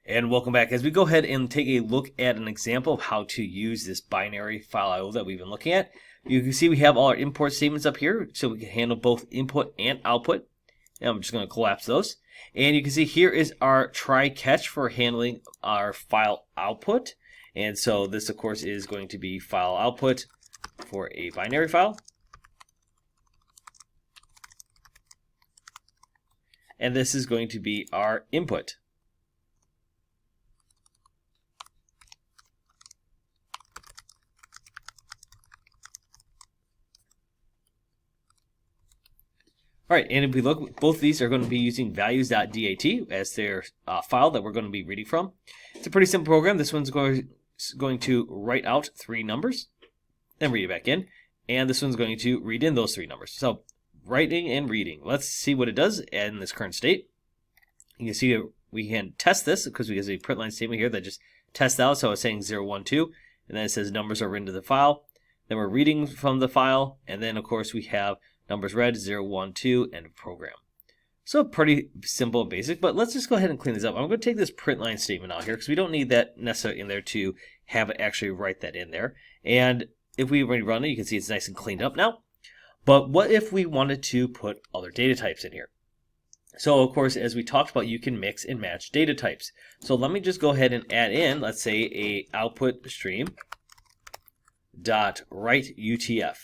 And welcome back. As we go ahead and take a look at an example of how to use this binary file IO that we've been looking at, you can see we have all our import statements up here, so we can handle both input and output. And I'm just going to collapse those. And you can see here is our try catch for handling our file output. And so this, of course, is going to be file output for a binary file. And this is going to be our input. All right, and if we look, both of these are going to be using values.dat as their file that we're going to be reading from. It's a pretty simple program. This one's going to write out 3 numbers, then read it back in, and this one's going to read in those 3 numbers. So writing and reading. Let's see what it does in this current state. You can see we can test this because we have a print line statement here that just tests out. So it's saying 0, 1, 2, and then it says numbers are written to the file. Then we're reading from the file, and then of course we have numbers read, 0, 1, 2, and a program. So pretty simple and basic, but let's just go ahead and clean this up. I'm going to take this print line statement out here because we don't need that necessarily in there to have it actually write that in there. And if we run it, you can see it's nice and cleaned up now. But what if we wanted to put other data types in here? So of course, as we talked about, you can mix and match data types. So let me just go ahead and add in, let's say, a output stream dot write UTF.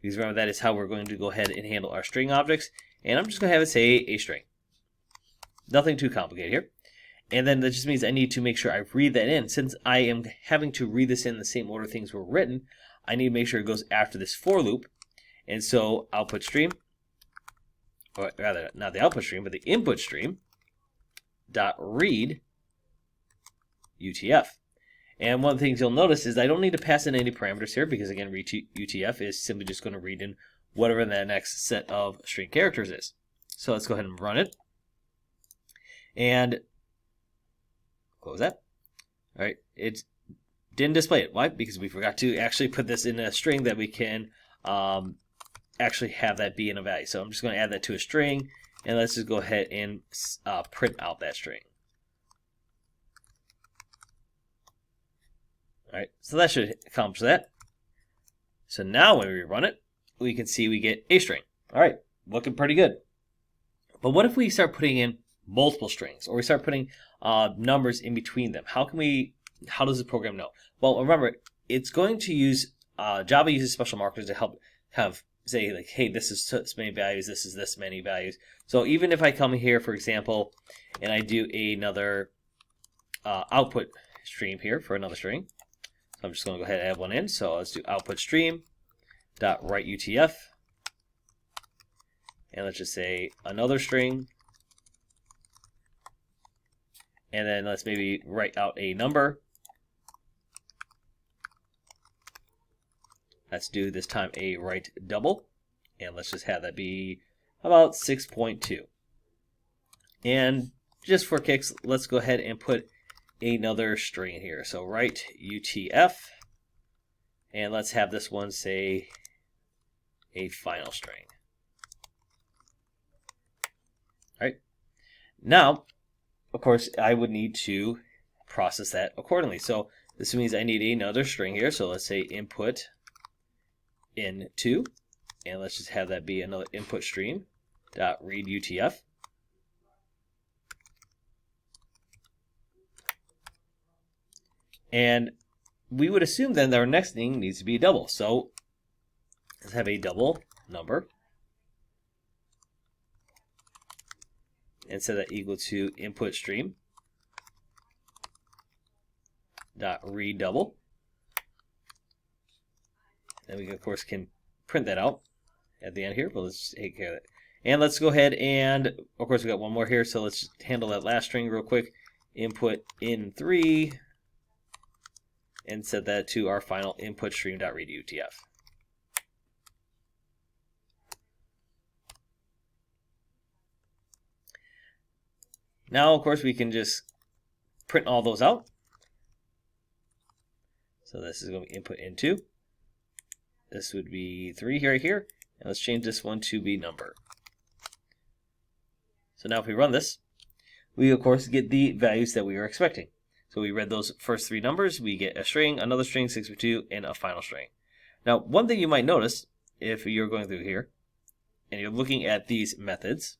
Because remember, that is how we're going to go ahead and handle our string objects. And I'm just going to have it say a string. Nothing too complicated here. And then that just means I need to make sure I read that in. Since I am having to read this in the same order things were written, I need to make sure it goes after this for loop. And so output stream, or rather not the output stream, but the input stream dot read UTF. And one of the things you'll notice is I don't need to pass in any parameters here because, again, read UTF is simply just going to read in whatever that next set of string characters is. So let's go ahead and run it. And close that. All right, it didn't display it. Why? Because we forgot to actually put this in a string that we can actually have that be in a value. So I'm just going to add that to a string, and let's just go ahead and print out that string. All right, so that should accomplish that. So now when we run it, we can see we get a string. All right, looking pretty good. But what if we start putting in multiple strings, or we start putting numbers in between them? How does the program know? Well, remember, it's going to use, Java uses special markers to help say, like, hey, this is this many values, this is this many values. So even if I come here, for example, and I do another output stream here for another string, so I'm just going to go ahead and add one in. So let's do output stream dot write UTF, and let's just say another string, and then let's maybe write out a number. Let's do this time a write double, and let's just have that be about 6.2. And just for kicks, let's go ahead and put another string here. So write UTF, and let's have this one say a final string. All right. Now, of course, I would need to process that accordingly. So this means I need another string here. So let's say input in2, and let's just have that be another input stream dot read UTF. And we would assume then that our next thing needs to be a double. So let's have a double number and set that equal to input stream dot read double. And we, of course, can print that out at the end here, but let's take care of it. And let's go ahead and, of course, we got one more here, so let's handle that last string real quick. Input in 3, and set that to our final input stream.read UTF. Now, of course, we can just print all those out. So this is going to be input in2. This would be 3 right here. And let's change this one to be number. So now if we run this, we of course get the values that we are expecting. So we read those first three numbers, we get a string, another string, 62, and a final string. Now, one thing you might notice if you're going through here and you're looking at these methods,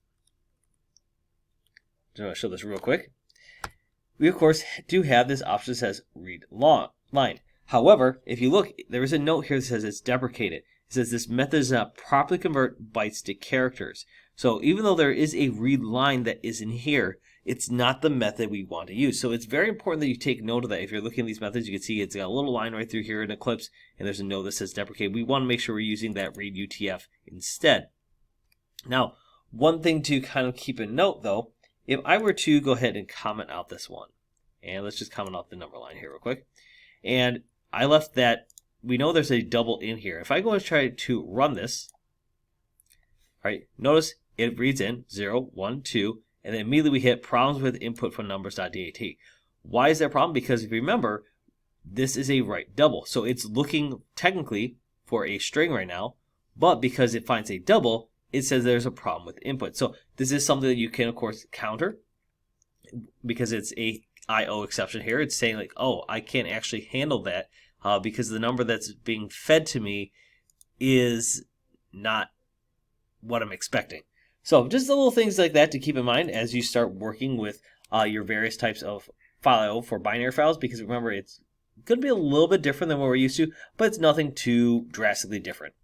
I'm going to show this real quick. We of course do have this option that says read line. However, if you look, there is a note here that says it's deprecated. It says this method does not properly convert bytes to characters. So even though there is a read line that is in here, it's not the method we want to use. So it's very important that you take note of that. If you're looking at these methods, you can see it's got a little line right through here in Eclipse, and there's a note that says deprecate. We want to make sure we're using that read UTF instead. Now, one thing to kind of keep in note though, if I were to go ahead and comment out this one, and let's just comment out the number line here real quick, and I left that, we know there's a double in here. If I go and try to run this, all right, notice it reads in 0, 1, 2, and then immediately we hit problems with input from numbers.dat. Why is that a problem? Because if you remember, this is a right double. So it's looking technically for a string right now, but because it finds a double, it says there's a problem with input. So this is something that you can, of course, counter because it's a IO exception here. It's saying like, oh, I can't actually handle that because the number that's being fed to me is not what I'm expecting. So just the little things like that to keep in mind as you start working with your various types of file IO for binary files, because remember, it's going to be a little bit different than what we're used to, but it's nothing too drastically different.